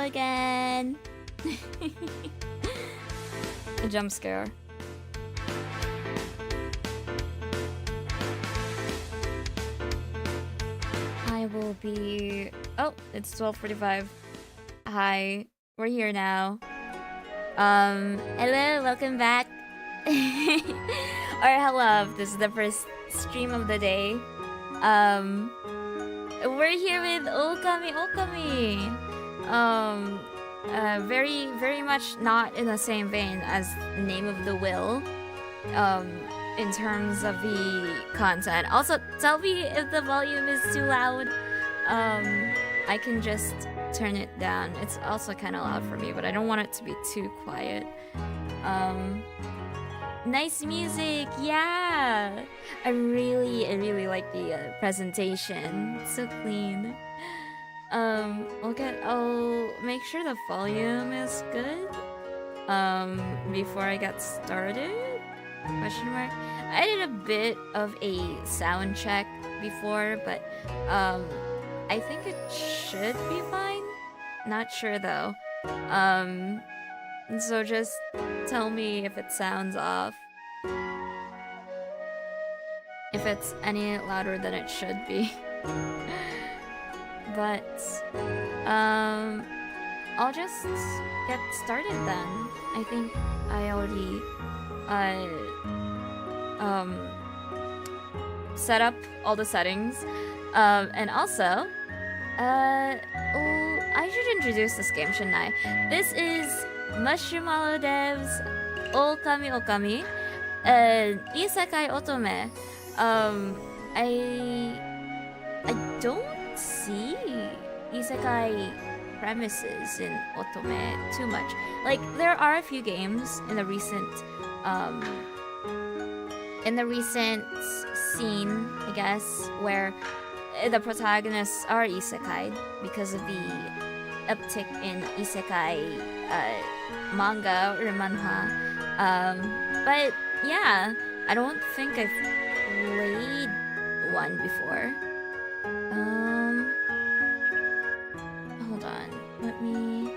again. A jump scare. I will be... Oh, it's 12:45. Hi, we're here now. Hello, welcome back. Or hello, this is the first stream of the day. We're here with Ookami Okami. Very much not in the same vein as Name of the Will. In terms of the content. Also, tell me if the volume is too loud. I can just turn it down. It's also kind of loud for me, but I don't want it to be too quiet. Nice music, yeah. I really like the presentation. It's so clean. I'll make sure the volume is good. Before I get started. Question mark. I did a bit of a sound check before, but I think it should be fine. Not sure though. So just tell me if it sounds off. If it's any louder than it should be. But I'll just get started then. I think I already set up all the settings. And also, I should introduce this game, shouldn't I? This is Mushroomallow Dev's Ookami Okami, Isekai Otome. I don't see Isekai premises in Otome too much. Like, there are a few games in the recent scene, I guess, where the protagonists are isekai because of the uptick in isekai manga or manhwa. But yeah, I don't think I've played one before. Hold on, let me...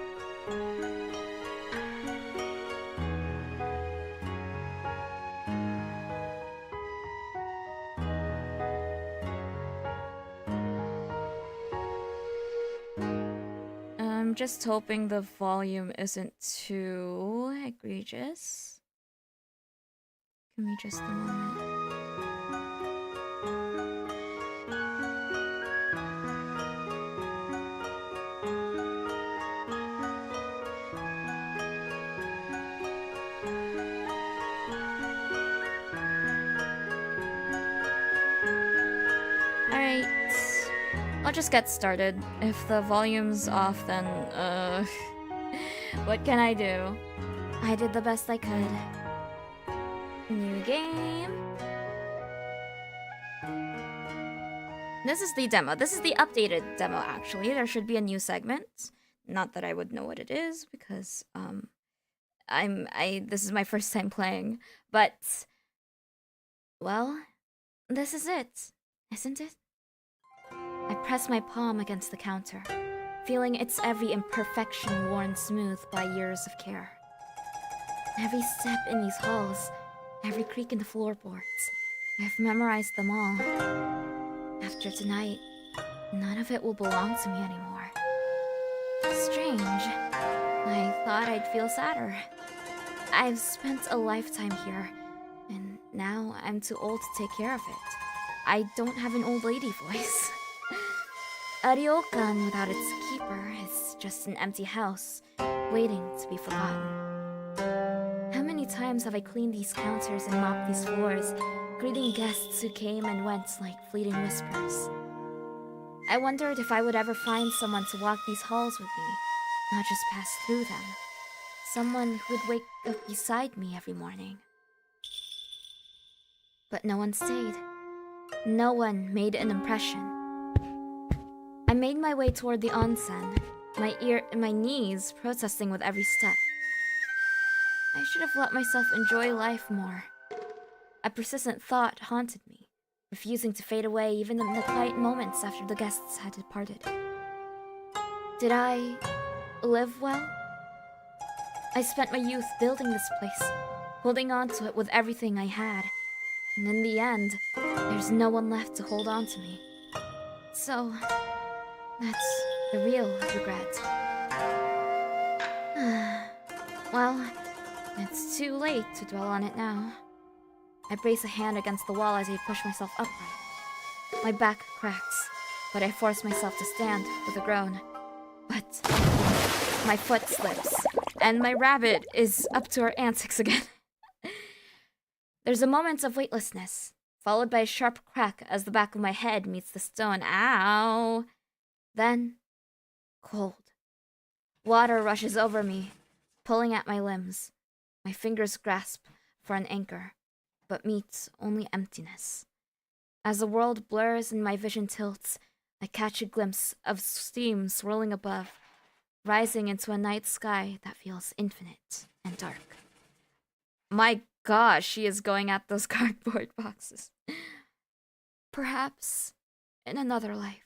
I'm just hoping the volume isn't too egregious. Give me just a moment. Alright. I'll just get started. If the volume's off, then, what can I do? I did the best I could. New game. This is the demo. This is the updated demo, actually. There should be a new segment. Not that I would know what it is, because, this is my first time playing. But, well, this is it, isn't it? I press my palm against the counter, feeling its every imperfection worn smooth by years of care. Every step in these halls, every creak in the floorboards, I've memorized them all. After tonight, none of it will belong to me anymore. Strange. I thought I'd feel sadder. I've spent a lifetime here, and now I'm too old to take care of it. I don't have an old lady voice. A ryokan without its keeper is just an empty house, waiting to be forgotten. How many times have I cleaned these counters and mopped these floors, greeting guests who came and went like fleeting whispers? I wondered if I would ever find someone to walk these halls with me, not just pass through them. Someone who would wake up beside me every morning. But no one stayed. No one made an impression. I made my way toward the onsen, my knees protesting with every step. I should have let myself enjoy life more. A persistent thought haunted me, refusing to fade away even in the quiet moments after the guests had departed. Did I live well? I spent my youth building this place, holding on to it with everything I had. And in the end, there's no one left to hold on to me. So, that's the real regret. Well, it's too late to dwell on it now. I brace a hand against the wall as I push myself upright. My back cracks, but I force myself to stand with a groan. But my foot slips, and my rabbit is up to her antics again. There's a moment of weightlessness, followed by a sharp crack as the back of my head meets the stone. Ow! Then, cold. Water rushes over me, pulling at my limbs. My fingers grasp for an anchor, but meet only emptiness. As the world blurs and my vision tilts, I catch a glimpse of steam swirling above, rising into a night sky that feels infinite and dark. My gosh, she is going at those cardboard boxes. Perhaps in another life.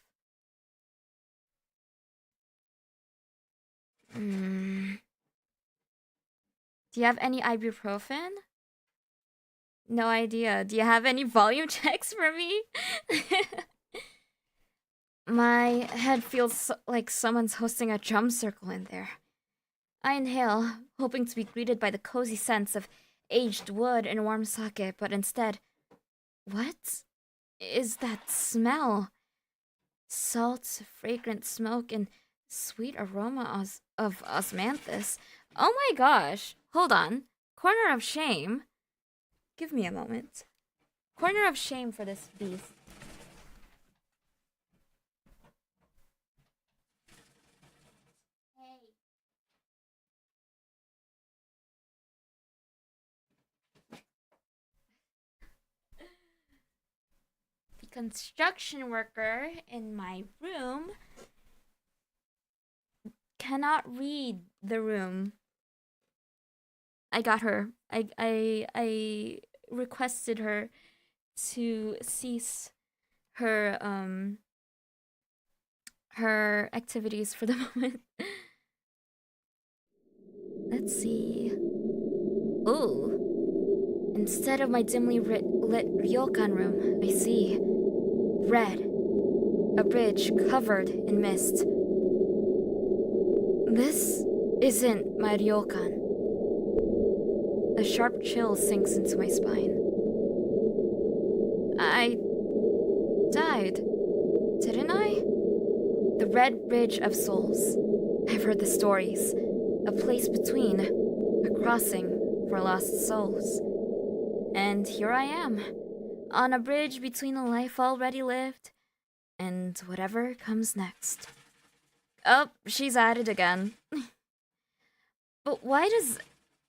Do you have any ibuprofen? No idea. Do you have any volume checks for me? My head feels like someone's hosting a drum circle in there. I inhale, hoping to be greeted by the cozy scents of aged wood and warm sake, but instead, what is that smell? Salt, fragrant smoke, and sweet aroma of osmanthus. Oh my gosh. Hold on. Corner of shame. Give me a moment. Corner of shame for this beast. The construction worker in my room cannot read the room. I got her. I requested her to cease her her activities for the moment. Let's see. Ooh. Instead of my dimly lit ryokan room, I see red. A bridge covered in mist. This isn't my ryokan. A sharp chill sinks into my spine. I died, didn't I? The Red Bridge of Souls. I've heard the stories. A place between, a crossing for lost souls. And here I am, on a bridge between a life already lived and whatever comes next. Oh, she's at it again. But why does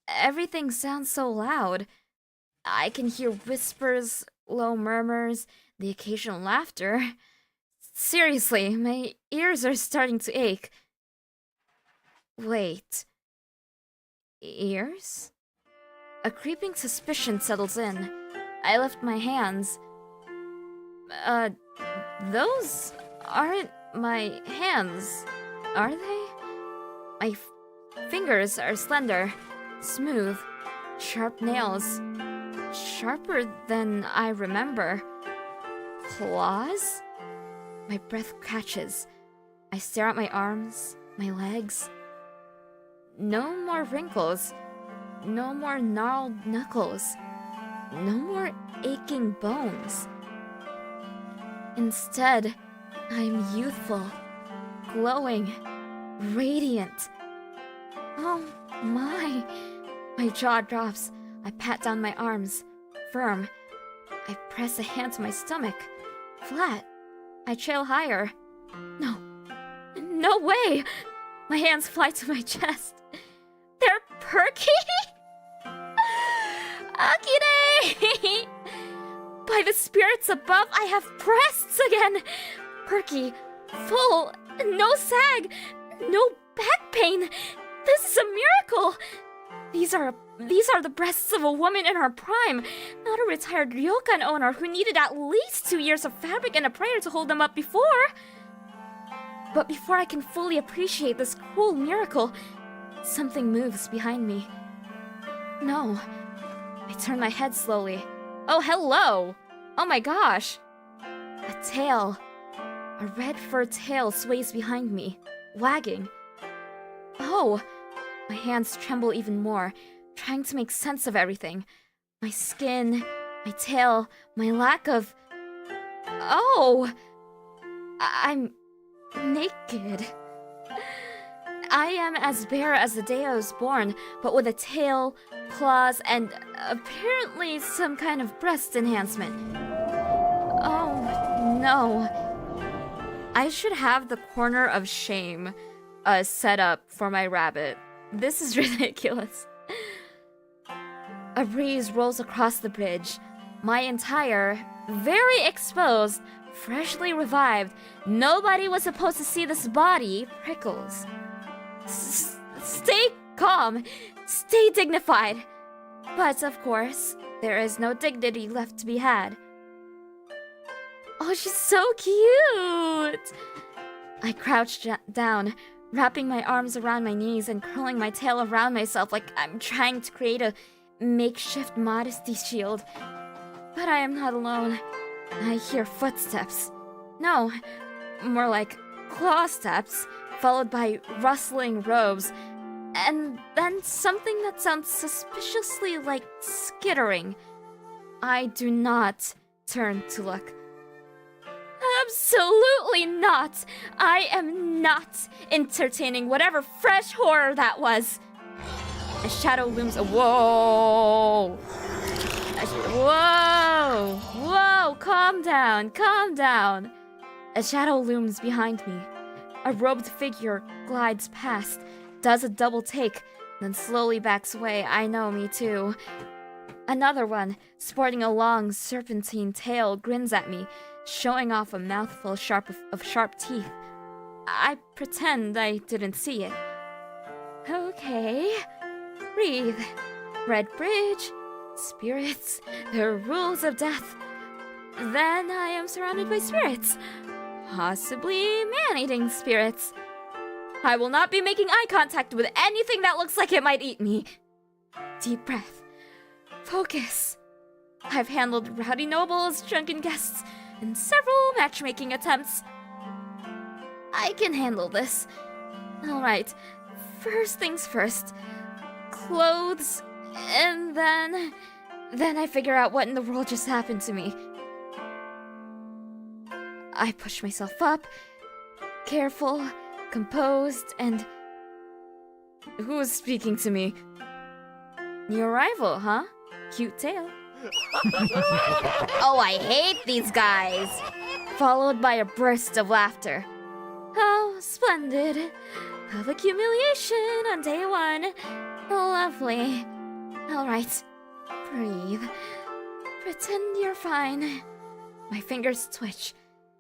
everything sounds so loud? I can hear whispers, low murmurs, the occasional laughter. Seriously, my ears are starting to ache. Wait. Ears? A creeping suspicion settles in. I lift my hands. Those aren't my hands, are they? My fingers are slender, smooth, sharp nails, sharper than I remember. Claws? My breath catches. I stare at my arms, my legs. No more wrinkles. No more gnarled knuckles. No more aching bones. Instead, I'm youthful, glowing, radiant. Oh my. My jaw drops. I pat down my arms, firm. I press a hand to my stomach, flat. I trail higher. No way! My hands fly to my chest. They're perky? Akine! By the spirits above, I have breasts again! Perky, full, no sag, no back pain. This is a miracle! These are the breasts of a woman in her prime, not a retired ryokan owner who needed at least 2 years of fabric and a prayer to hold them up before. But before I can fully appreciate this cruel miracle, something moves behind me. No. I turn my head slowly. Oh, hello! Oh my gosh! A tail. A red fur tail sways behind me, wagging. Oh! My hands tremble even more, trying to make sense of everything. My skin, my tail, my lack of... Oh! I'm naked. I am as bare as the day I was born, but with a tail, claws, and apparently some kind of breast enhancement. Oh, no. I should have the corner of shame set up for my rabbit. This is ridiculous. A breeze rolls across the bridge. My entire, very exposed, freshly revived, nobody was supposed to see this body prickles. Stay calm. Stay dignified. But, of course, there is no dignity left to be had. Oh, she's so cute! I crouched down, wrapping my arms around my knees and curling my tail around myself like I'm trying to create a makeshift modesty shield. But I am not alone. I hear footsteps. No, more like claw steps, followed by rustling robes, and then something that sounds suspiciously like skittering. I do not turn to look. Absolutely not! I am not entertaining whatever fresh horror that was. A shadow looms. Whoa! Whoa! Whoa! Calm down, calm down. A shadow looms behind me. A robed figure glides past, does a double take, then slowly backs away. I know, me too. Another one, sporting a long serpentine tail, grins at me, showing off a mouthful of sharp teeth. I pretend I didn't see it. Okay. Breathe. Red bridge. Spirits. The rules of death. Then I am surrounded by spirits. Possibly man-eating spirits. I will not be making eye contact with anything that looks like it might eat me. Deep breath. Focus. I've handled rowdy nobles, drunken guests, and several matchmaking attempts. I can handle this. Alright, first things first. Clothes, and then I figure out what in the world just happened to me. I push myself up, careful, composed, and... Who is speaking to me? New arrival, huh? Cute tail. Oh, I hate these guys! Followed by a burst of laughter. Oh, splendid. Public humiliation on day one. Lovely. Alright, breathe. Pretend you're fine. My fingers twitch,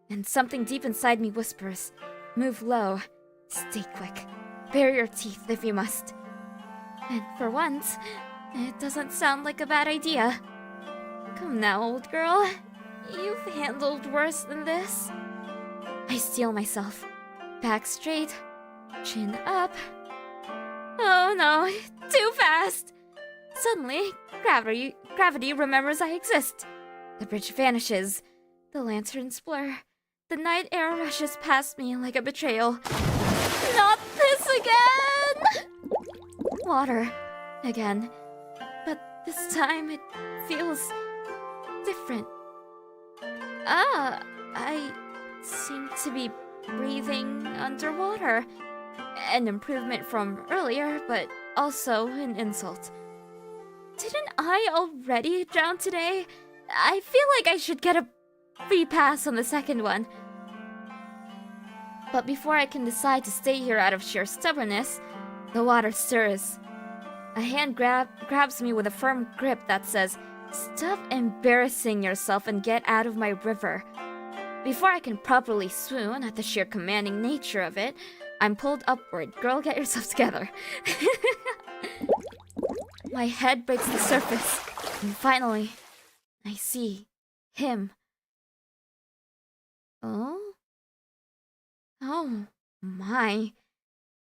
and something deep inside me whispers. Move low. Stay quick. Bare your teeth if you must. And for once, it doesn't sound like a bad idea. Come now, old girl. You've handled worse than this. I steel myself. Back straight. Chin up. Oh no, too fast! Suddenly, gravity remembers I exist. The bridge vanishes. The lanterns blur. The night air rushes past me like a betrayal. Not this again! Water. Again. But this time it feels different. I seem to be breathing underwater. An improvement from earlier, but also an insult. Didn't I already drown today? I feel like I should get a free pass on the second one. But before I can decide to stay here out of sheer stubbornness, the water stirs. A hand grabs me with a firm grip that says, "Stop embarrassing yourself and get out of my river." Before I can properly swoon at the sheer commanding nature of it, I'm pulled upward. Girl, get yourself together. My head breaks the surface, and finally, I see him. Oh? Oh. My.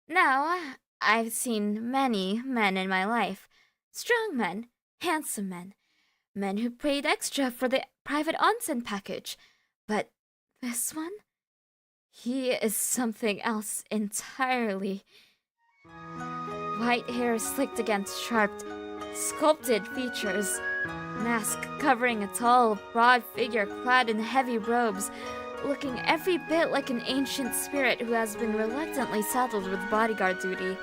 Now, I've seen many men in my life. Strong men, handsome men who paid extra for the private onsen package. But this one? He is something else entirely. White hair slicked against sharp, sculpted features. Mask covering a tall, broad figure clad in heavy robes, looking every bit like an ancient spirit who has been reluctantly saddled with bodyguard duty.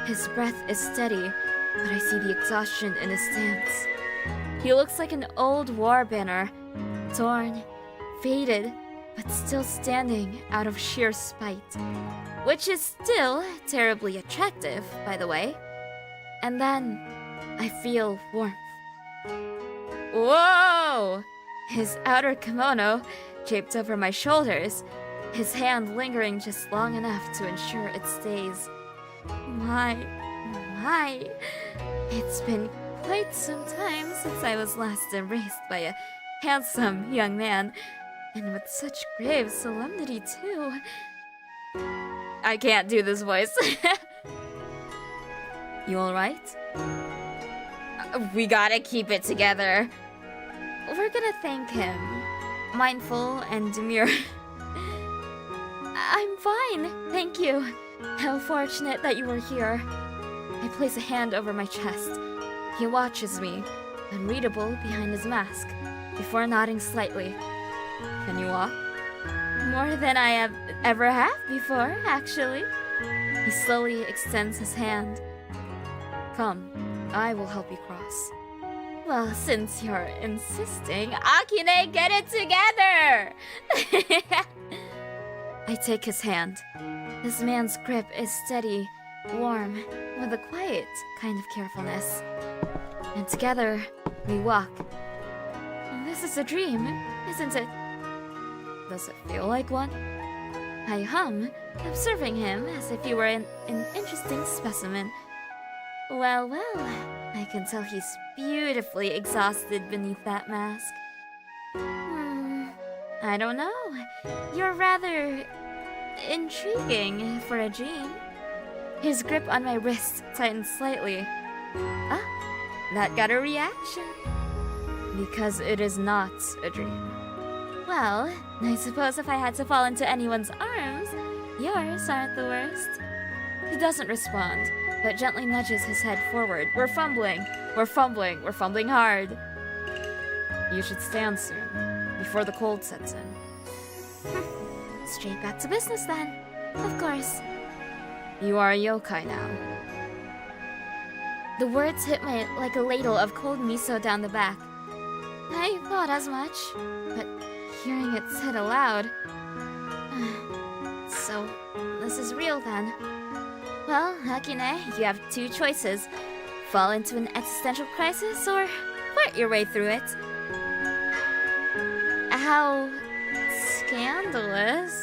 His breath is steady, but I see the exhaustion in his stance. He looks like an old war banner, torn, faded, but still standing out of sheer spite. Which is still terribly attractive, by the way. And then, I feel warmth. Whoa! His outer kimono draped over my shoulders, his hand lingering just long enough to ensure it stays. My. It's been quite some time since I was last embraced by a handsome young man, and with such grave solemnity, too. I can't do this voice. You alright? We gotta keep it together. We're gonna thank him. Mindful and demure. I'm fine, thank you. How fortunate that you were here. I place a hand over my chest. He watches me, unreadable behind his mask, before nodding slightly. Can you walk? More than I have ever have before, actually. He slowly extends his hand. Come, I will help you cross. Well, since you're insisting, Akine, get it together! I take his hand. This man's grip is steady, warm, with a quiet kind of carefulness. And together, we walk. This is a dream, isn't it? Does it feel like one? I hum, observing him as if he were an interesting specimen. Well, I can tell he's beautifully exhausted beneath that mask. I don't know. You're rather intriguing for a dream. His grip on my wrist tightened slightly. Ah, that got a reaction. Because it is not a dream. Well, I suppose if I had to fall into anyone's arms, yours aren't the worst. He doesn't respond, but gently nudges his head forward. We're fumbling hard. You should stand soon, before the cold sets in. Straight back to business then, of course. You are a yokai now. The words hit me like a ladle of cold miso down the back. I thought as much, but hearing it said aloud... So, this is real then. Well, Akine, you have two choices. Fall into an existential crisis or flirt your way through it. How scandalous.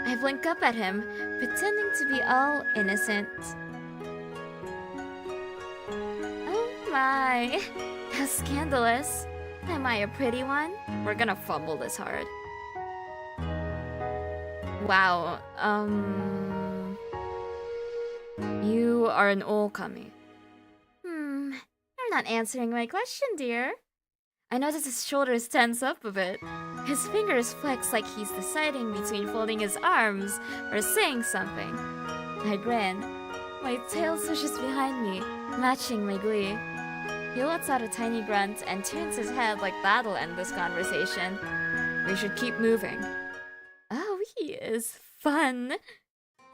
I blink up at him, pretending to be all innocent. Oh my, how scandalous. Am I a pretty one? We're gonna fumble this hard. Wow, you are an Ookami. You're not answering my question, dear. I notice his shoulders tense up a bit. His fingers flex like he's deciding between folding his arms or saying something. I grin. My tail swishes behind me, matching my glee. He lets out a tiny grunt and turns his head like that'll end this conversation. We should keep moving. Oh, he is fun.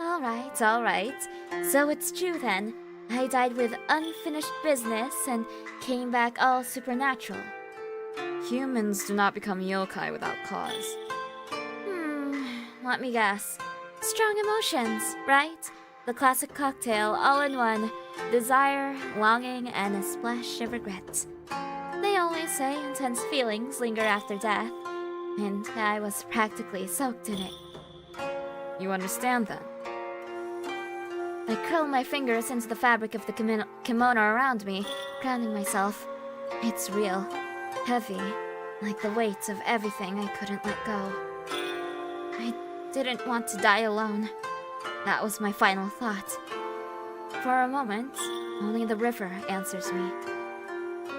Alright. So it's true then. I died with unfinished business and came back all supernatural. Humans do not become yokai without cause. Let me guess. Strong emotions, right? The classic cocktail, all in one. Desire, longing, and a splash of regret. They always say intense feelings linger after death, and I was practically soaked in it. You understand then? I curl my fingers into the fabric of the kimono around me, grounding myself. It's real. Heavy, like the weight of everything I couldn't let go. I didn't want to die alone. That was my final thought. For a moment, only the river answers me.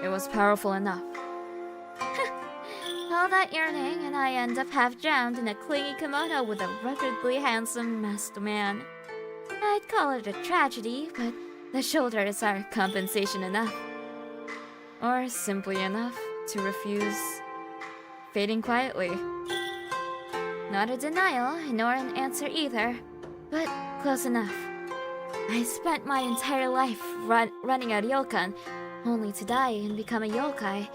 It was powerful enough. All that yearning, and I end up half drowned in a clingy kimono with a ruggedly handsome masked man. I'd call it a tragedy, but the shoulders are compensation enough. Or simply enough to refuse fading quietly. Not a denial, nor an answer either, but close enough. I spent my entire life running a ryokan, only to die and become a yokai.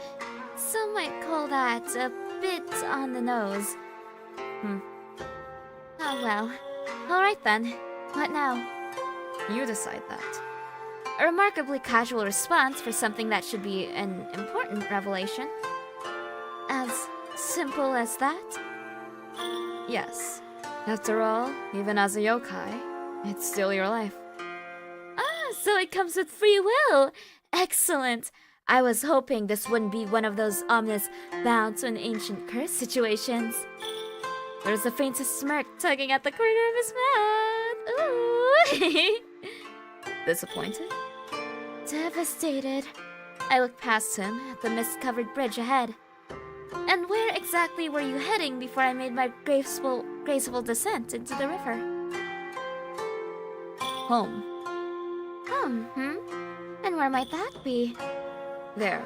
Some might call that a bit on the nose. Oh well. Alright then. What now? You decide that. A remarkably casual response for something that should be an important revelation. As simple as that? Yes. After all, even as a yokai, it's still your life. Ah, so it comes with free will! Excellent! I was hoping this wouldn't be one of those ominous bound to an ancient curse situations. There's the faintest smirk tugging at the corner of his mouth. Ooh! Disappointed? Devastated. I looked past him at the mist-covered bridge ahead. And where exactly were you heading before I made my graceful descent into the river? Home. Home, And where might that be? There.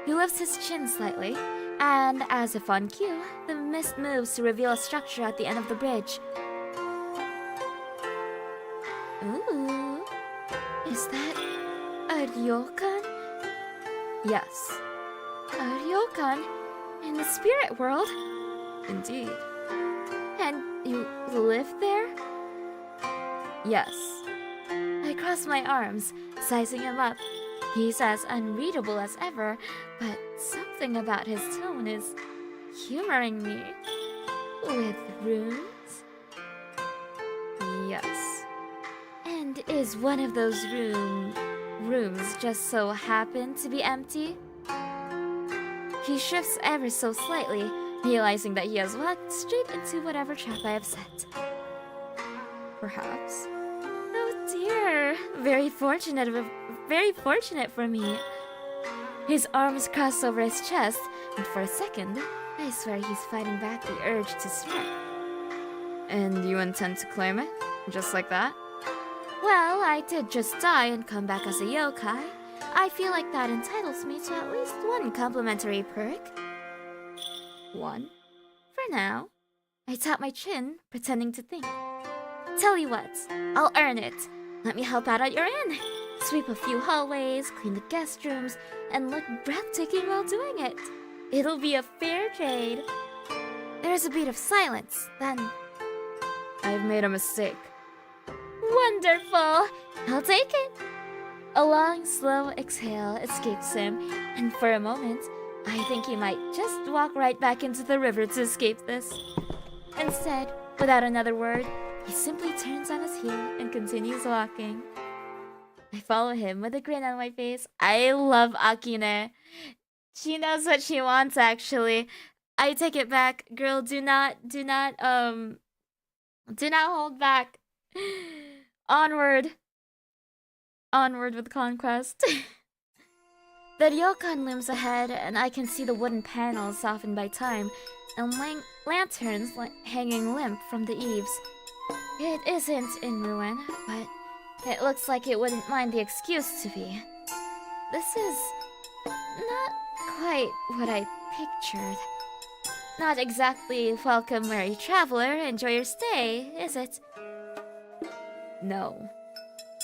He lifts his chin slightly, and as if on cue, the mist moves to reveal a structure at the end of the bridge. Ooh. Is that a ryokan? Yes. A ryokan? In the spirit world? Indeed. And you live there? Yes. I cross my arms, sizing him up. He's as unreadable as ever, but something about his tone is humoring me. With runes? Yes. And is one of those rooms just so happen to be empty? He shifts ever so slightly, realizing that he has walked straight into whatever trap I have set. Perhaps. Oh dear, very fortunate for me. His arms cross over his chest, and for a second, I swear he's fighting back the urge to smirk. And you intend to claim it? Just like that? Well, I did just die and come back as a yokai. I feel like that entitles me to at least one complimentary perk. One? For now. I tap my chin, pretending to think. Tell you what, I'll earn it. Let me help out at your inn. Sweep a few hallways, clean the guest rooms, and look breathtaking while doing it. It'll be a fair trade. There's a beat of silence, then... I've made a mistake. Wonderful! I'll take it. A long, slow exhale escapes him, and for a moment, I think he might just walk right back into the river to escape this. Instead, without another word, he simply turns on his heel and continues walking. I follow him with a grin on my face. I love Akine. She knows what she wants, actually. I take it back. Girl, do not hold back. Onward. Onward with conquest. The ryokan looms ahead, and I can see the wooden panels softened by time, and lanterns hanging limp from the eaves. It isn't in ruin, but it looks like it wouldn't mind the excuse to be. This is not quite what I pictured. Not exactly welcome, merry traveler, enjoy your stay, is it? No.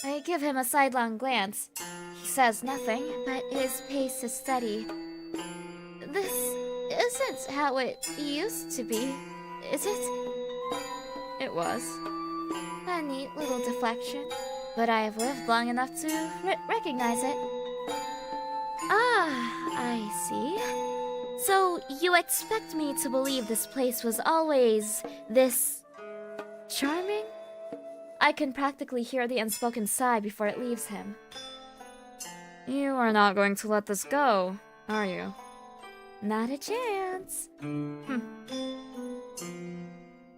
I give him a sidelong glance. He says nothing, but his pace is steady. This isn't how it used to be, is it? It was. A neat little deflection, but I have lived long enough to recognize it. Ah, I see. So you expect me to believe this place was always this charming? I can practically hear the unspoken sigh before it leaves him. You are not going to let this go, are you? Not a chance.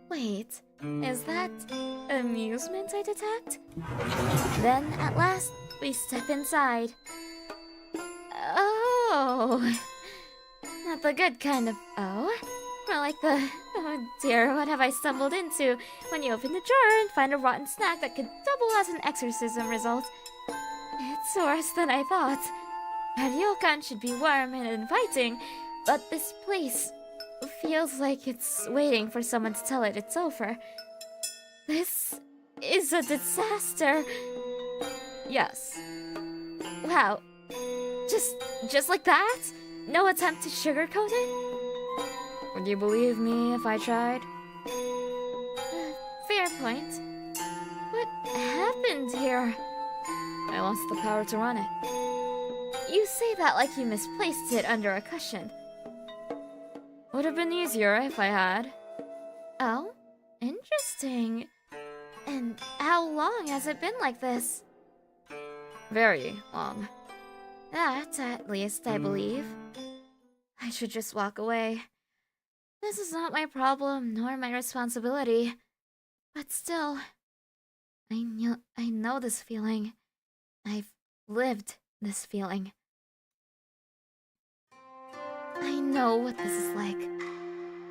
Wait. Wait, is that amusement I detect? Then, at last, we step inside. Oh, not the good kind of more like the, oh dear, what have I stumbled into? When you open the drawer and find a rotten snack that could double as an exorcism result. It's worse than I thought. A ryokan should be warm and inviting, but this place feels like it's waiting for someone to tell it it's over. This is a disaster. Yes. Wow. Just like that? No attempt to sugarcoat it? Would you believe me if I tried? Fair point. What happened here? I lost the power to run it. You say that like you misplaced it under a cushion. Would have been easier if I had. Oh? Interesting. And how long has it been like this? Very long. That, at least, I believe. I should just walk away. This is not my problem, nor my responsibility. But still, I know this feeling. I've lived this feeling. I know what this is like.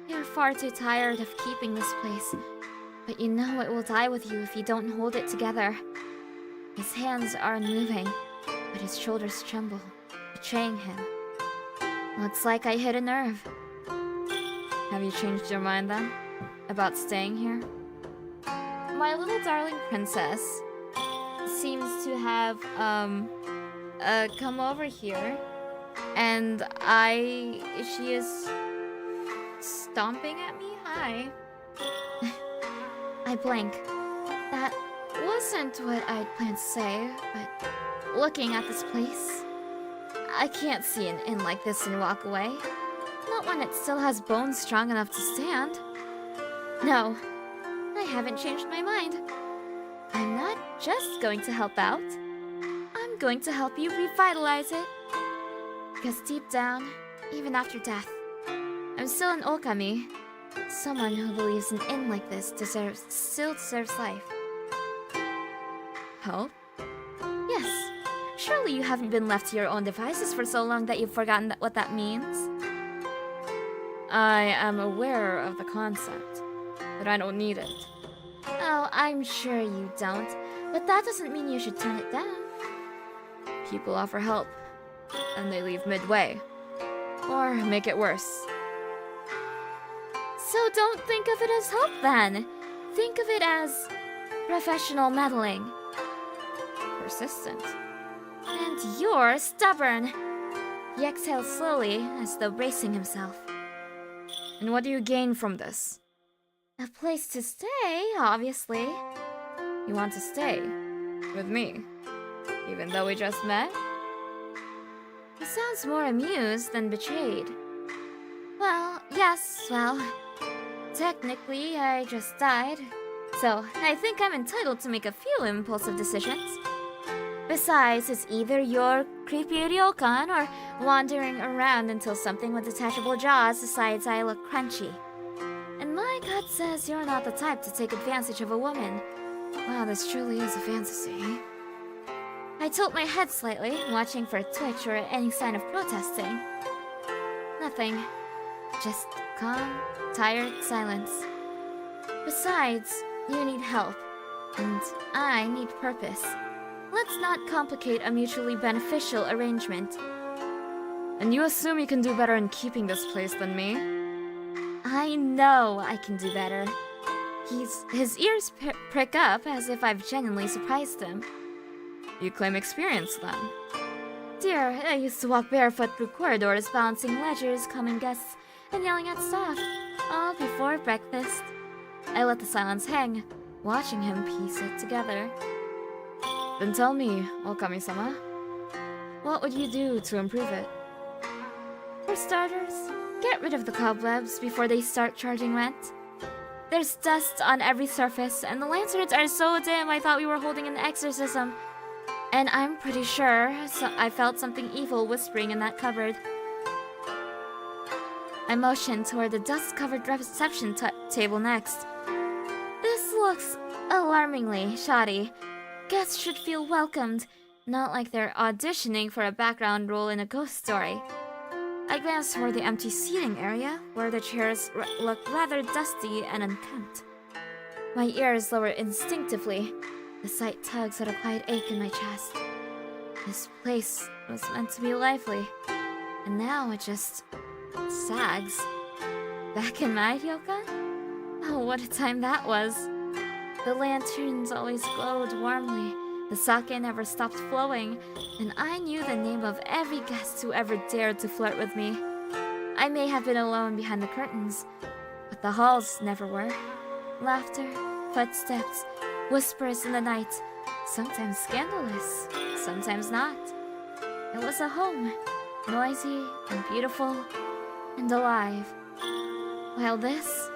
You're far too tired of keeping this place, but you know it will die with you if you don't hold it together. His hands aren't moving, but his shoulders tremble, betraying him. Looks like I hit a nerve. Have you changed your mind then? About staying here? My little darling princess seems to have, come over here. And she is stomping at me? Hi. I blink. That wasn't what I'd planned to say, but looking at this place, I can't see an inn like this and walk away. Not when it still has bones strong enough to stand. No, I haven't changed my mind. I'm not just going to help out. I'm going to help you revitalize it. Because deep down, even after death, I'm still an Okami. Someone who believes an inn like this still deserves life. Help? Yes. Surely you haven't been left to your own devices for so long that you've forgotten what that means. I am aware of the concept, but I don't need it. Oh, I'm sure you don't, but that doesn't mean you should turn it down. People offer help, and they leave midway. Or make it worse. So don't think of it as help then. Think of it as professional meddling. Persistent. And you're stubborn. He exhales slowly, as though bracing himself. And what do you gain from this? A place to stay, obviously. You want to stay? With me? Even though we just met? He sounds more amused than betrayed. Well, yes, technically I just died, so I think I'm entitled to make a few impulsive decisions. Besides, it's either you're creepy ryokan or wandering around until something with detachable jaws decides I look crunchy. And my gut says you're not the type to take advantage of a woman. Wow, this truly is a fantasy. I tilt my head slightly, watching for a twitch or any sign of protesting. Nothing. Just calm, tired silence. Besides, you need help, and I need purpose. Let's not complicate a mutually beneficial arrangement. And you assume you can do better in keeping this place than me? I know I can do better. His ears prick up as if I've genuinely surprised him. You claim experience, then? Dear, I used to walk barefoot through corridors, balancing ledgers, calming guests, and yelling at staff, all before breakfast. I let the silence hang, watching him piece it together. Then tell me, Okami-sama, what would you do to improve it? For starters, get rid of the cobwebs before they start charging rent. There's dust on every surface, and the lanterns are so dim I thought we were holding an exorcism. And I'm pretty sure I felt something evil whispering in that cupboard. I motioned toward the dust-covered reception table next. looks alarmingly shoddy. Guests should feel welcomed, not like they're auditioning for a background role in a ghost story. I glanced toward the empty seating area, where the chairs looked rather dusty and unkempt. My ears lowered instinctively. The sight tugs at a quiet ache in my chest. This place was meant to be lively, and now it just sags. Back in my ryokan? Oh, what a time that was. The lanterns always glowed warmly, the sake never stopped flowing, and I knew the name of every guest who ever dared to flirt with me. I may have been alone behind the curtains, but the halls never were. Laughter, footsteps, whispers in the night, sometimes scandalous, sometimes not. It was a home, noisy and beautiful and alive. While this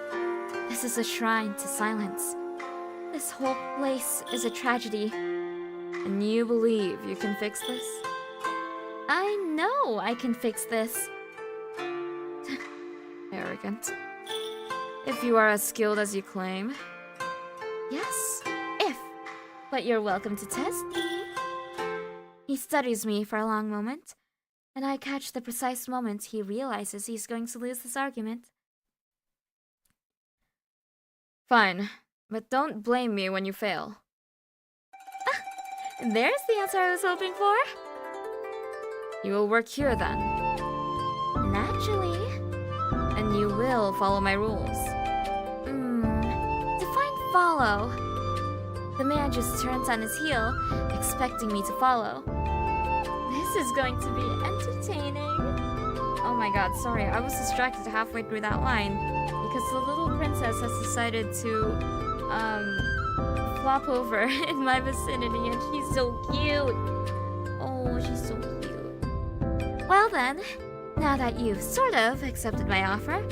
is a shrine to silence. This whole place is a tragedy. And you believe you can fix this? I know I can fix this. Arrogant. If you are as skilled as you claim. Yes, if. But you're welcome to test me. He studies me for a long moment, and I catch the precise moment he realizes he's going to lose this argument. Fine, but don't blame me when you fail. There's the answer I was hoping for. You will work here then. Naturally. And you will follow my rules. Define follow. The man just turns on his heel, expecting me to follow. This is going to be entertaining. Oh my god, sorry, I was distracted halfway through that line because the little princess has decided to, flop over in my vicinity, and she's so cute. Oh, she's so cute. Well then, now that you've sort of accepted my offer,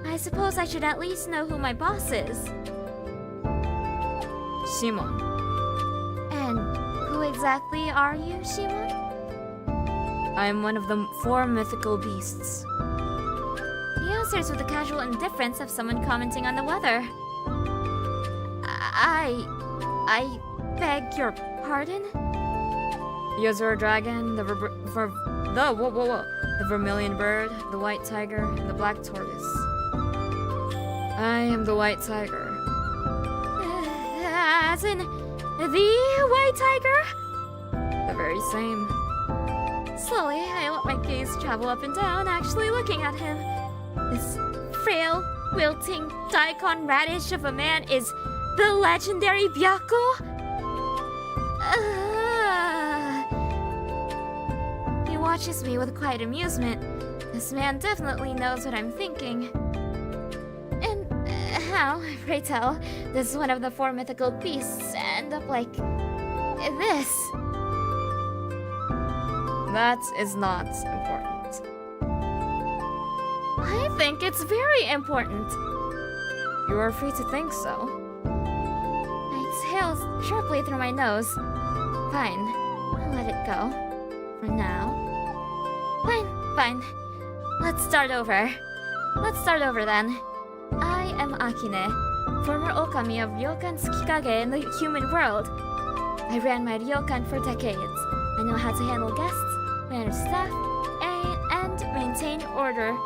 I suppose I should at least know who my boss is. Shimon. And who exactly are you, Shimon? I am one of the 4 mythical beasts. He answers with the casual indifference of someone commenting on the weather. I beg your pardon? The azure dragon, the vermilion bird, the white tiger, and the black tortoise. I am the white tiger. As in, the white tiger? The very same. Slowly, I let my gaze travel up and down, actually looking at him. This frail, wilting daikon radish of a man is the legendary Byakko? He watches me with quiet amusement. This man definitely knows what I'm thinking. And how, pray tell, does one of the 4 mythical beasts end up like this? That is not important. I think it's very important. You are free to think so. I exhale sharply through my nose. Fine, I'll let it go. For now. Fine. Let's start over. Then. I am Akine, former Ookami of Ryokan Tsukikage in the human world. I ran my ryokan for decades. I know how to handle guests, manage staff, and maintain order.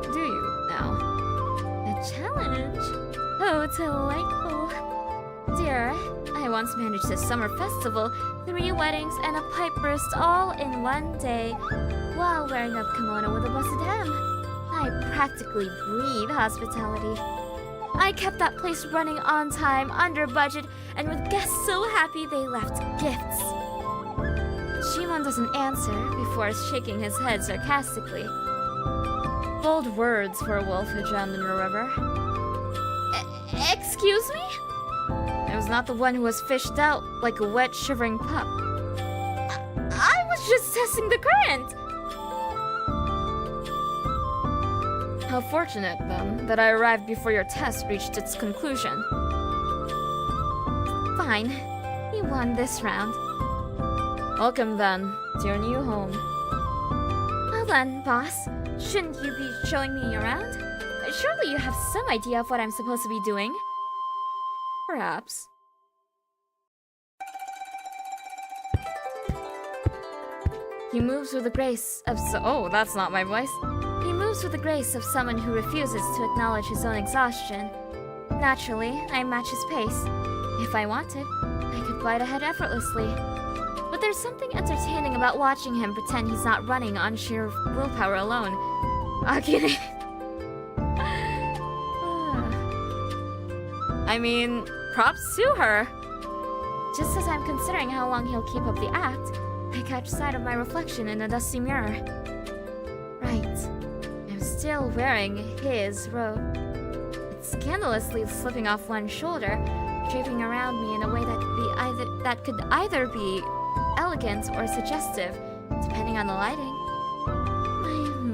Do you now? A challenge? Oh, delightful. Dear, I once managed a summer festival, 3 weddings, and a pipe burst all in one day, while wearing a kimono with a busted hem. I practically breathe hospitality. I kept that place running on time, under budget, and with guests so happy they left gifts. Shimon doesn't answer before shaking his head sarcastically. Bold words for a wolf who drowned in a river. Excuse me? I was not the one who was fished out like a wet, shivering pup. I was just testing the current! How fortunate, then, that I arrived before your test reached its conclusion. Fine. You won this round. Welcome, then, to your new home. Well then, boss. Shouldn't you be showing me around? Surely you have some idea of what I'm supposed to be doing. Perhaps. He moves with the grace of oh, that's not my voice. He moves with the grace of someone who refuses to acknowledge his own exhaustion. Naturally, I match his pace. If I wanted, I could glide ahead effortlessly. But there's something entertaining about watching him pretend he's not running on sheer willpower alone. Akine. I mean, props to her. Just as I'm considering how long he'll keep up the act, I catch sight of my reflection in a dusty mirror. Right. I'm still wearing his robe. It's scandalously slipping off one shoulder, draping around me in a way that could either be elegant or suggestive, depending on the lighting.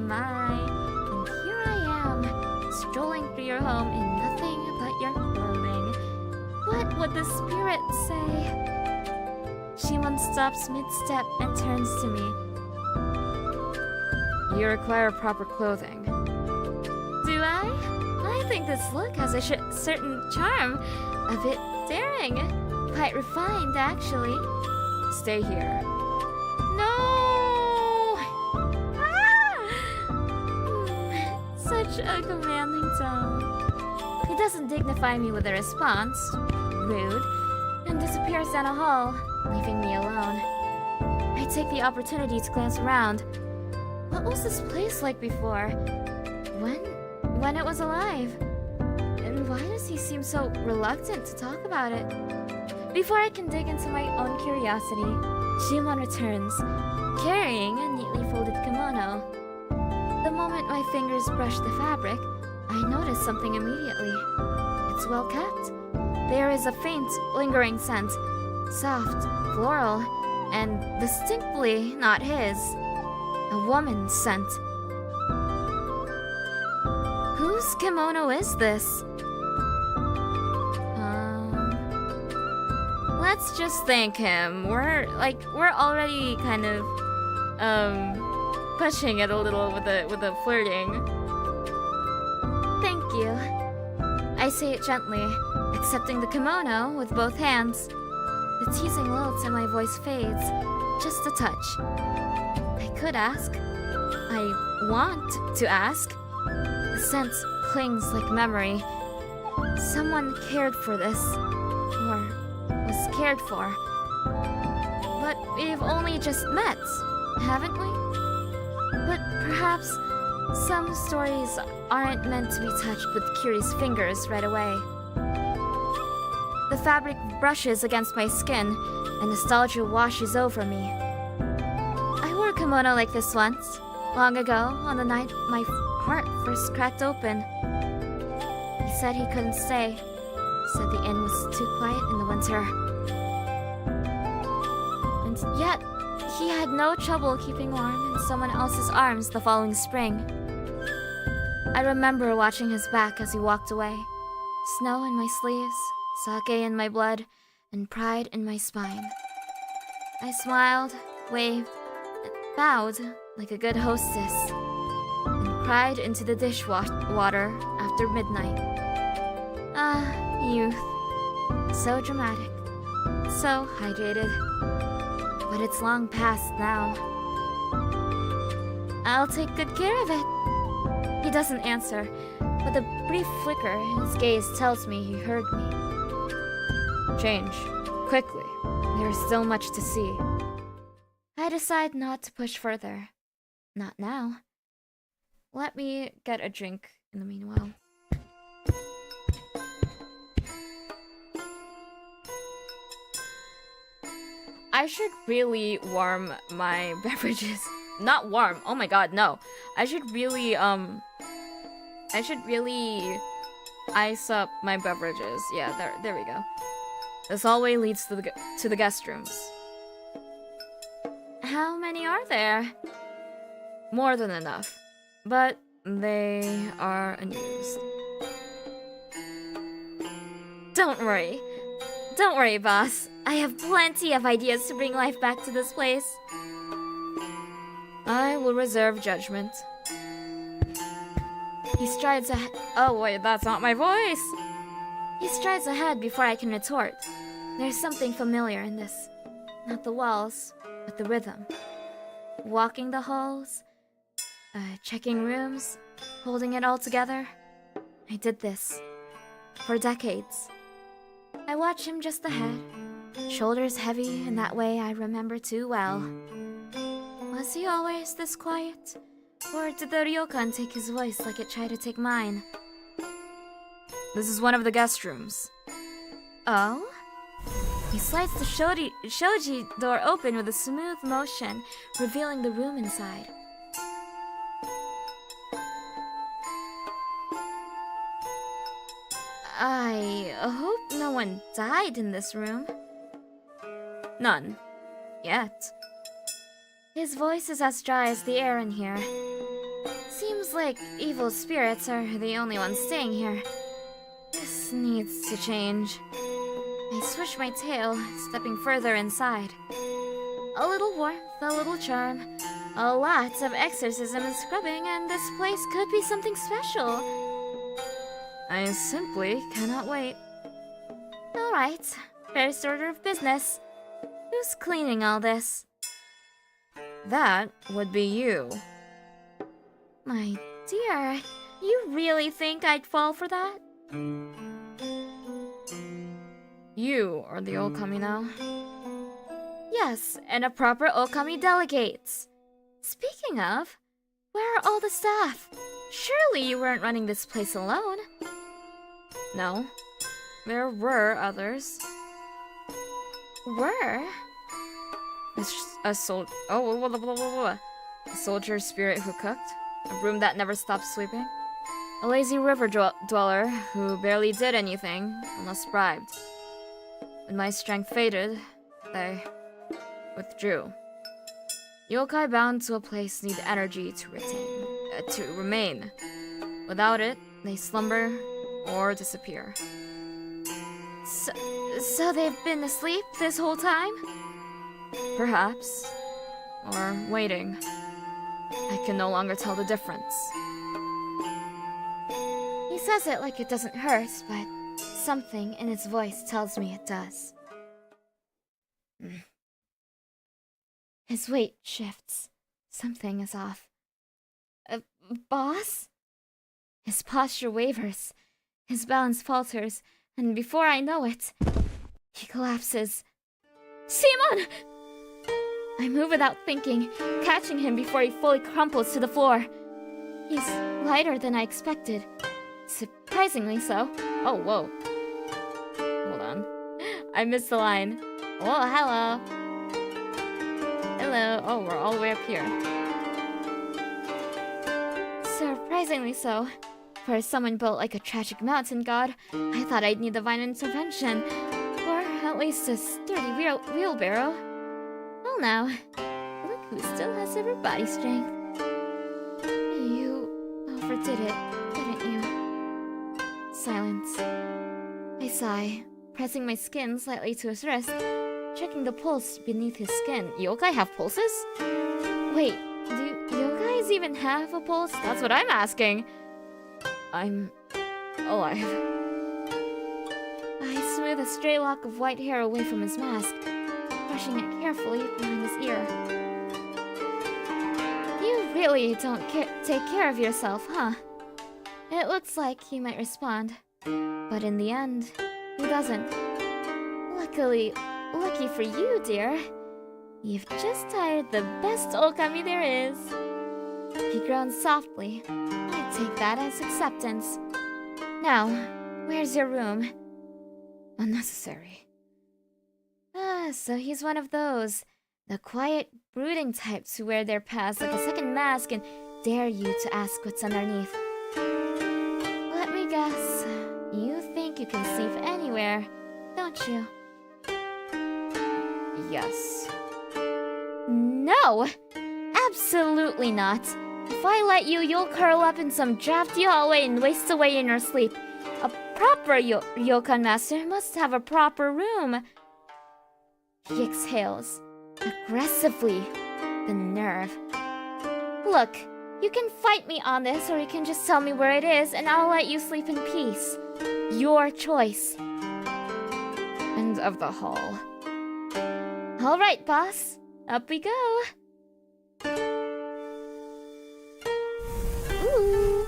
My, and here I am, strolling through your home in nothing but your clothing. What would the spirit say? Shimon stops mid-step and turns to me. You require proper clothing. Do I? I think this look has a certain charm. A bit daring. Quite refined, actually. Stay here. No! Such a commanding tone. He doesn't dignify me with a response. Rude. And disappears down a hall, leaving me alone. I take the opportunity to glance around. What was this place like before? When it was alive? And why does he seem so reluctant to talk about it? Before I can dig into my own curiosity, Shimon returns, carrying a neatly folded kimono. The moment my fingers brush the fabric, I notice something immediately. It's well kept. There is a faint, lingering scent, soft, floral, and distinctly not his. A woman's scent. Whose kimono is this? Let's just thank him. We're already kind of pushing it a little with the flirting. Thank you. I say it gently, accepting the kimono with both hands. The teasing lilt in my voice fades, just a touch. I could ask. I want to ask. The scent clings like memory. Someone cared for this, or was cared for. But we've only just met, haven't we? But perhaps some stories aren't meant to be touched with curious fingers right away. The fabric brushes against my skin, and nostalgia washes over me. I wore a kimono like this once, long ago, on the night my heart first cracked open. He said he couldn't stay, said the inn was too quiet in the winter. And yet, he had no trouble keeping warm in someone else's arms the following spring. I remember watching his back as he walked away. Snow in my sleeves, sake in my blood, and pride in my spine. I smiled, waved, bowed like a good hostess, and cried into the dishwater after midnight. Ah, youth. So dramatic, so hydrated. But it's long past now. I'll take good care of it. He doesn't answer, but the brief flicker in his gaze tells me he heard me. Change. Quickly. There is still much to see. I decide not to push further. Not now. Let me get a drink in the meanwhile. I should really warm my beverages. Not warm. Oh my god, no. I should really ice up my beverages. Yeah, there we go. This hallway leads to the guest rooms. How many are there? More than enough. But they are unused. Don't worry. Don't worry, boss. I have plenty of ideas to bring life back to this place. I will reserve judgment. He strides ahead. Oh wait, that's not my voice. He strides ahead before I can retort. There's something familiar in this. Not the walls, but the rhythm. Walking the halls, checking rooms, holding it all together. I did this for decades. I watch him just ahead, shoulders heavy in that way I remember too well. Was he always this quiet? Or did the ryokan take his voice like it tried to take mine? This is one of the guest rooms. Oh? He slides the shoji door open with a smooth motion, revealing the room inside. I hope no one died in this room. None. Yet. His voice is as dry as the air in here. Seems like evil spirits are the only ones staying here. This needs to change. I swish my tail, stepping further inside. A little warmth, a little charm, a lot of exorcism and scrubbing, and this place could be something special. I simply cannot wait. Alright, first order of business. Who's cleaning all this? That would be you. My dear, you really think I'd fall for that? You are the Okami now. Yes, and a proper Okami delegates. Speaking of, where are all the staff? Surely you weren't running this place alone. No, there were others. Were? A soldier spirit who cooked. A broom that never stopped sweeping. A lazy river dweller who barely did anything unless bribed. When my strength faded, they withdrew. Yokai bound to a place need energy to remain. Without it, they slumber or disappear. So they've been asleep this whole time? Perhaps. Or waiting. I can no longer tell the difference. He says it like it doesn't hurt, but something in his voice tells me it does. His weight shifts. Something is off. Boss? His posture wavers. His balance falters, and before I know it, he collapses. Simon! I move without thinking, catching him before he fully crumples to the floor. He's lighter than I expected. Surprisingly so. Oh, whoa. Hold on. I missed the line. Oh, hello. Hello. Oh, we're all the way up here. Surprisingly so. For someone built like a tragic mountain god, I thought I'd need divine intervention. Or at least a sturdy wheelbarrow. Well now, look who still has upper body strength. You overdid it, didn't you? Silence. I sigh, pressing my skin slightly to his wrist, checking the pulse beneath his skin. Yokai have pulses? Wait, do yokais even have a pulse? That's what I'm asking. I'm alive. I smooth a stray lock of white hair away from his mask, brushing it carefully behind his ear. You really don't take care of yourself, huh? It looks like he might respond, but in the end, he doesn't. Lucky for you, dear. You've just hired the best Okami there is. He groans softly. I take that as acceptance. Now, where's your room? Unnecessary. So he's one of those. The quiet, brooding types who wear their past like a second mask and dare you to ask what's underneath. Let me guess. You think you can sleep anywhere, don't you? Yes. No! Absolutely not. If I let you, you'll curl up in some drafty hallway and waste away in your sleep. A proper ryokan master must have a proper room. He exhales, aggressively. The nerve. Look, You can fight me on this, or you can just tell me where it is, and I'll let you sleep in peace. Your choice. End of the hall. All right, boss. Up we go. Ooh.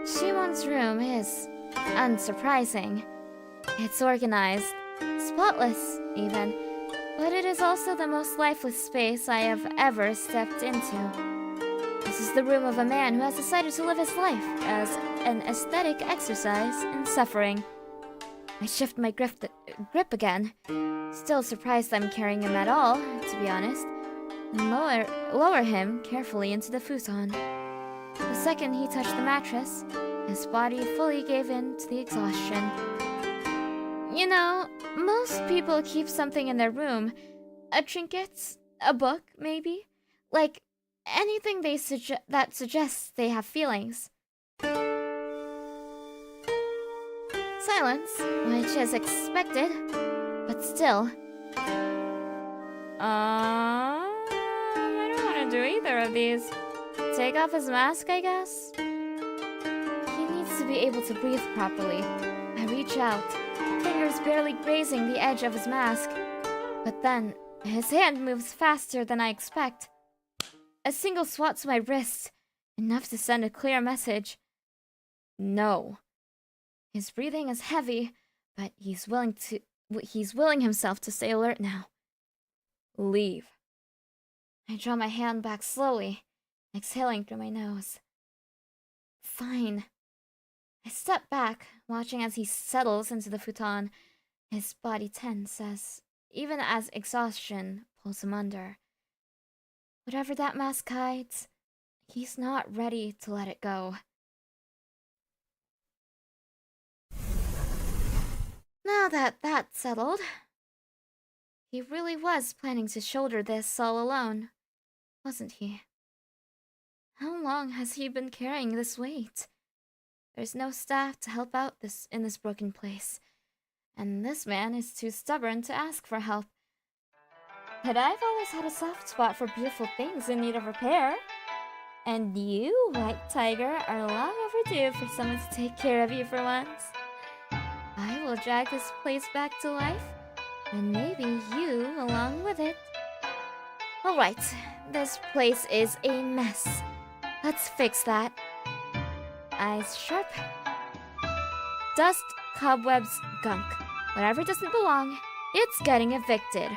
Shimon's room is unsurprising. It's organized, spotless even, but it is also the most lifeless space I have ever stepped into. This is the room of a man who has decided to live his life as an aesthetic exercise in suffering. I shift my grip again, still surprised I'm carrying him at all, to be honest, and lower him carefully into the futon. The second he touched the mattress, his body fully gave in to the exhaustion. You know, most people keep something in their room. A trinket, a book, maybe? Like, anything that suggests they have feelings. Silence, which is expected, but still. I don't want to do either of these. Take off his mask, I guess? He needs to be able to breathe properly. I reach out, fingers barely grazing the edge of his mask. But then, his hand moves faster than I expect. A single swat to my wrist, enough to send a clear message. No. His breathing is heavy, but he's willing himself to stay alert now. Leave. I draw my hand back slowly, exhaling through my nose. Fine. I step back, watching as he settles into the futon, his body tense even as exhaustion pulls him under. Whatever that mask hides, he's not ready to let it go. Now that that's settled, he really was planning to shoulder this all alone, wasn't he? How long has he been carrying this weight? There's no staff to help out in this broken place, and this man is too stubborn to ask for help. But I've always had a soft spot for beautiful things in need of repair. And you, White Tiger, are long overdue for someone to take care of you for once. I will drag this place back to life, and maybe you along with it. Alright, this place is a mess. Let's fix that. Eyes sharp. Dust, cobwebs, gunk. Whatever doesn't belong, it's getting evicted.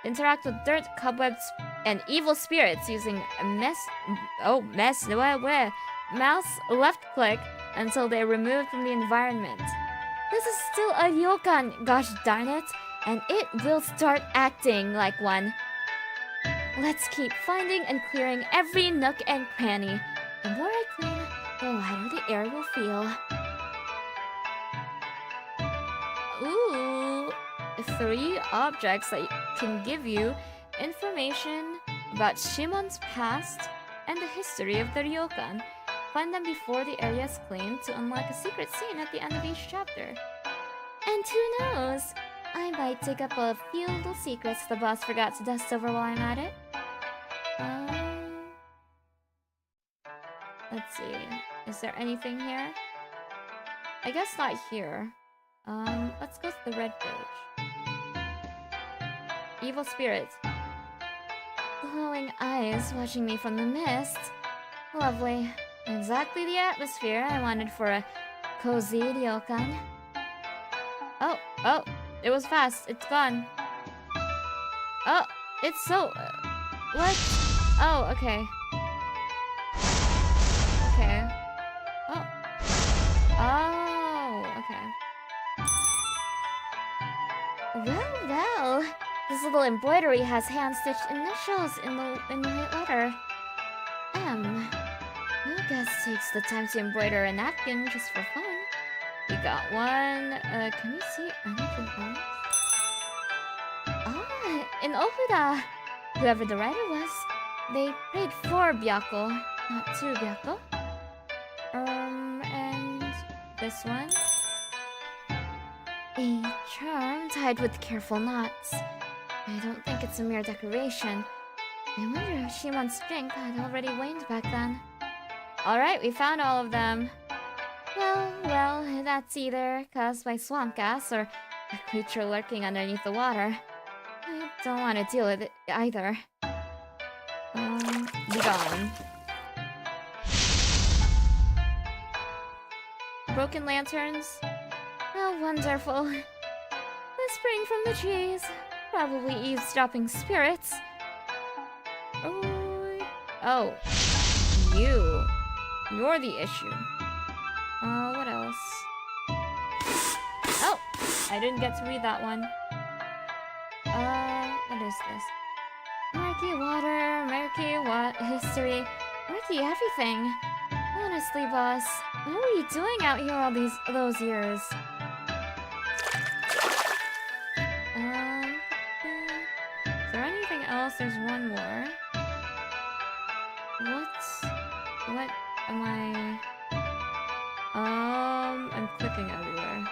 Interact with dirt, cobwebs, and evil spirits using mouse left click until they're removed from the environment. This is still a yokai, gosh darn it, and it will start acting like one. Let's keep finding and clearing every nook and cranny. The more I clean, the lighter the air will feel. Ooh, 3 objects that can give you information about Shimon's past and the history of the ryokan. Find them before the area is cleaned to unlock a secret scene at the end of each chapter. And who knows, I might dig up a few little secrets the boss forgot to dust over while I'm at it. Let's see. Is there anything here? I guess not here. Let's go to the red page. Evil spirit. Glowing eyes watching me from the mist. Lovely. Exactly the atmosphere I wanted for a cozy ryokan. Oh, it was fast. It's gone. Oh, it's so... what? Oh, okay. Okay. Oh, okay. Well, this little embroidery has hand-stitched initials in the white letter. M. Who guess takes the time to embroider a napkin just for fun? You got one. Can you see anything else? Ah, in Ohuda. Whoever the writer was, they prayed for Byako, not to Byako. And this one? A charm tied with careful knots. I don't think it's a mere decoration. I wonder if Shimon's strength had already waned back then. Alright, we found all of them. Well, that's either caused by swamp gas or a creature lurking underneath the water. I don't want to deal with it either. Be gone. Broken lanterns? Oh, wonderful. Whispering from the trees. Probably eavesdropping spirits. Oh. You're the issue. What else? Oh! I didn't get to read that one. What is this? Murky water, murky history, murky everything. Honestly, boss, what were you doing out here all those years? Is there anything else? There's one more. What am I... I'm clicking everywhere.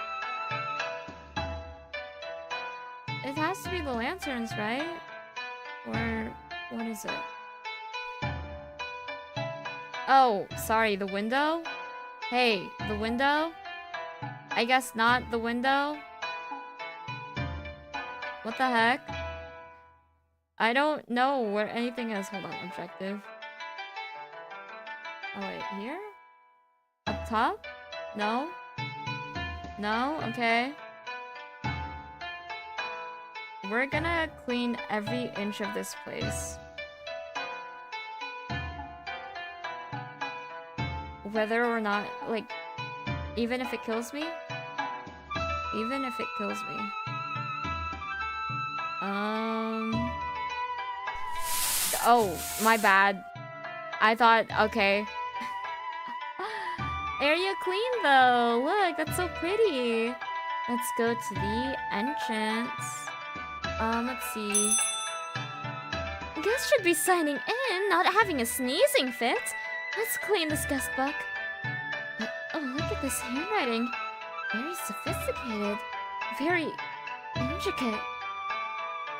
It has to be the lanterns, right? Or what is it? Oh, sorry, the window? Hey, the window? I guess not the window? What the heck? I don't know where anything is. Hold on, objective. Oh wait, here? Up top? No? No? Okay. We're gonna clean every inch of this place. Whether or not, like, even if it kills me? Even if it kills me. Oh, my bad. I thought, okay. Area clean though. Look, that's so pretty. Let's go to the entrance. Let's see. Guest should be signing in, not having a sneezing fit. Let's clean this guest book. But, oh, look at this handwriting. Very sophisticated. Very intricate.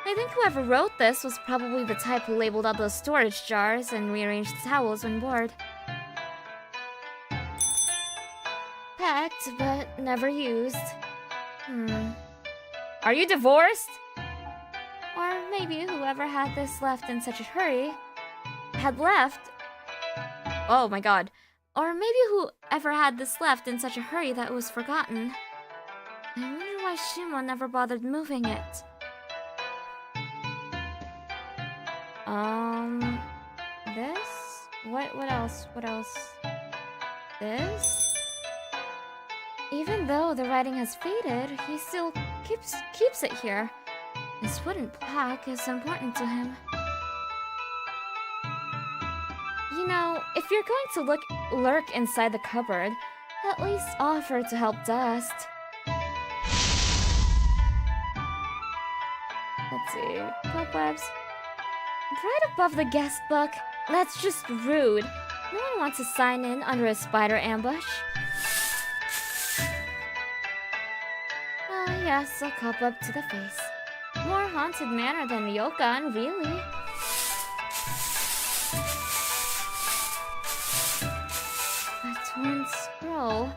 I think whoever wrote this was probably the type who labeled all those storage jars and rearranged towels when bored. Packed, but never used. Are you divorced? Or maybe whoever had this left in such a hurry had left. Oh my god. Or maybe whoever had this left in such a hurry that it was forgotten. I wonder why Shimon never bothered moving it. This? What else? What else? This? Even though the writing has faded, he still keeps it here. This wooden plaque is important to him. You know, if you're going to lurk inside the cupboard, at least offer to help dust. Let's see. Cobwebs. Right above the guest book. That's just rude. No one wants to sign in under a spider ambush. Oh yes, a cobweb to the face. More haunted manner than ryokan, really. A torn scroll.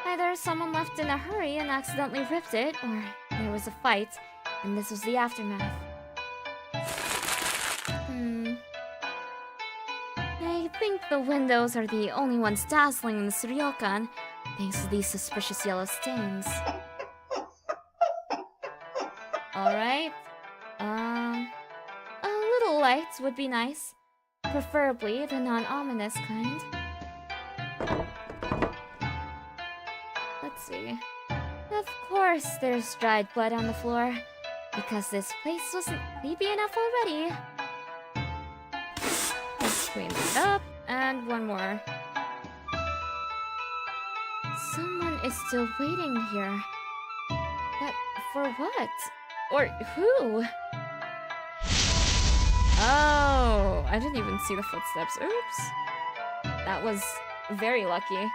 Either someone left in a hurry and accidentally ripped it, or there was a fight, and this was the aftermath. I think the windows are the only ones dazzling in the ryokan, thanks to these suspicious yellow stains. Alright. A little light would be nice. Preferably the non-ominous kind. Let's see. Of course there's dried blood on the floor, because this place wasn't creepy enough already. Let's clean it up. And one more. Someone is still waiting here. But for what? Or who? Oh, I didn't even see the footsteps. Oops. That was very lucky.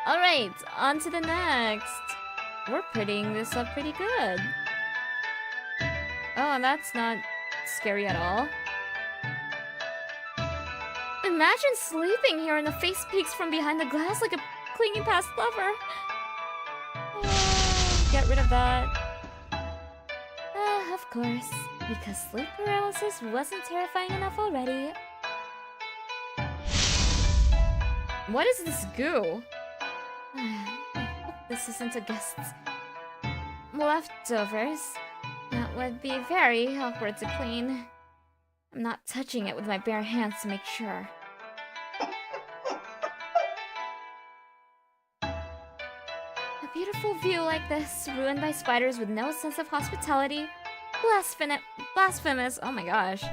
Alright, on to the next. We're prettying this up pretty good. Oh, and that's not scary at all. Imagine sleeping here and the face peeks from behind the glass like a clinging past lover. Get rid of that. Of course, because sleep paralysis wasn't terrifying enough already. What is this goo? I hope this isn't a guest's leftovers. That would be very awkward to clean. I'm not touching it with my bare hands to make sure. A beautiful view like this, ruined by spiders with no sense of hospitality. Blasphemous. Oh my gosh.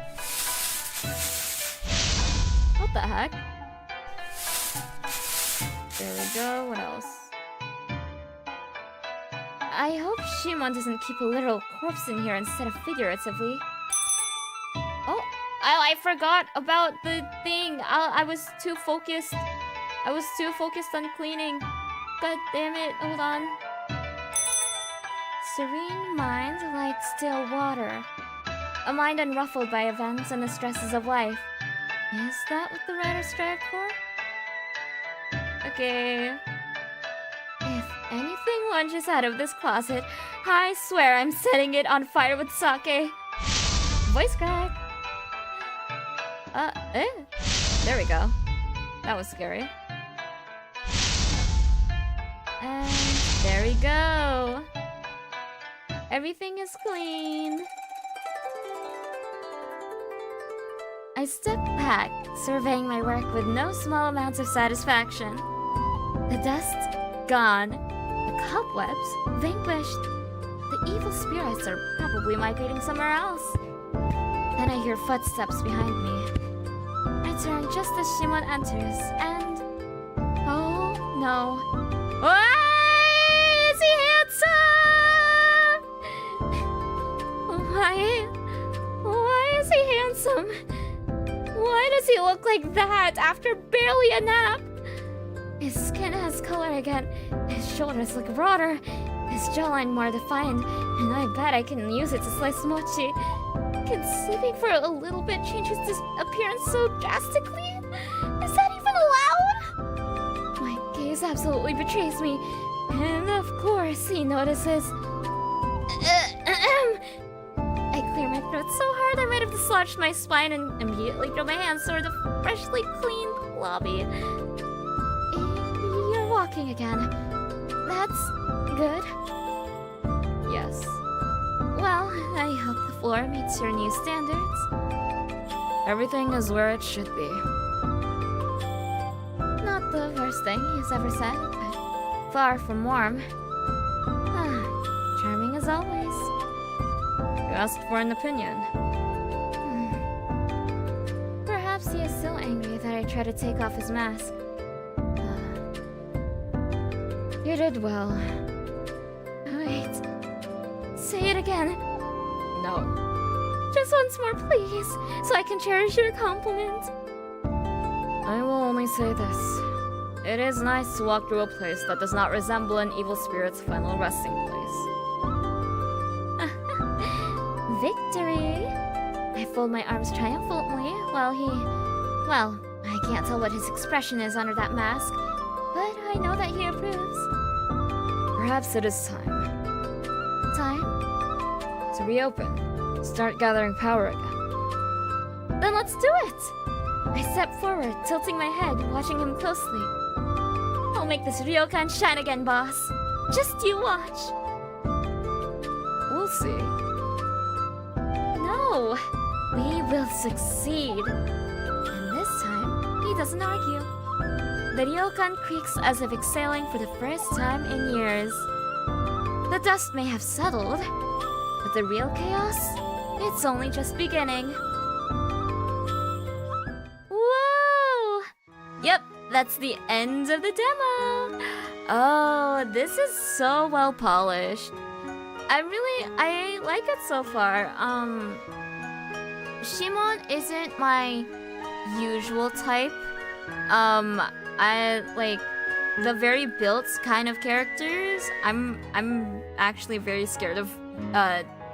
What the heck? There we go. What else? I hope Shimon doesn't keep a literal corpse in here instead of figuratively. Oh, I forgot about the thing. I was too focused. I was too focused on cleaning. God damn it. Hold on. Serene mind like still water. A mind unruffled by events and the stresses of life. Is that what the writer strived for? Okay. If anything lunges out of this closet, I swear I'm setting it on fire with sake. Voice crack. There we go. That was scary. And there we go. Everything is clean. I step back, surveying my work with no small amounts of satisfaction. The dust, gone. The cobwebs, vanquished. The evil spirits are probably migrating somewhere else. Then I hear footsteps behind me. I turn just as Shimon enters, and... oh, no. Why is he handsome? Why is he handsome? Why does he look like that after barely a nap? His skin has color again. His shoulders look broader. His jawline more defined. And I bet I can use it to slice mochi. Can sleeping for a little bit change his appearance so drastically? Is that even allowed? My gaze absolutely betrays me. And of course he notices. I clear my throat so hard I might have dislodged my spine and immediately throw my hands toward the freshly cleaned lobby. You're walking again. That's good. Yes. Well, I hope the floor meets your new standards. Everything is where it should be. Not the worst thing he's ever said, but far from warm. Charming as always. You asked for an opinion. Perhaps he is so angry that I try to take off his mask. You did well. Wait. Say it again. No. Just once more, please, so I can cherish your compliment. I will only say this. It is nice to walk through a place that does not resemble an evil spirit's final resting place. Victory! I fold my arms triumphantly while he... well, I can't tell what his expression is under that mask, but I know that he approves. Perhaps it is time. Time? To reopen. Start gathering power again. Then let's do it! I step forward, tilting my head, watching him closely. I'll make this ryokan shine again, boss. Just you watch. We'll see. No, we will succeed. And this time, he doesn't argue. The ryokan creaks as if exhaling for the first time in years. The dust may have settled, but the real chaos, it's only just beginning. Whoa! Yep, that's the end of the demo. Oh, this is so well polished. I like it so far. Shimon isn't my usual type. I like the very built kind of characters. I'm actually very scared of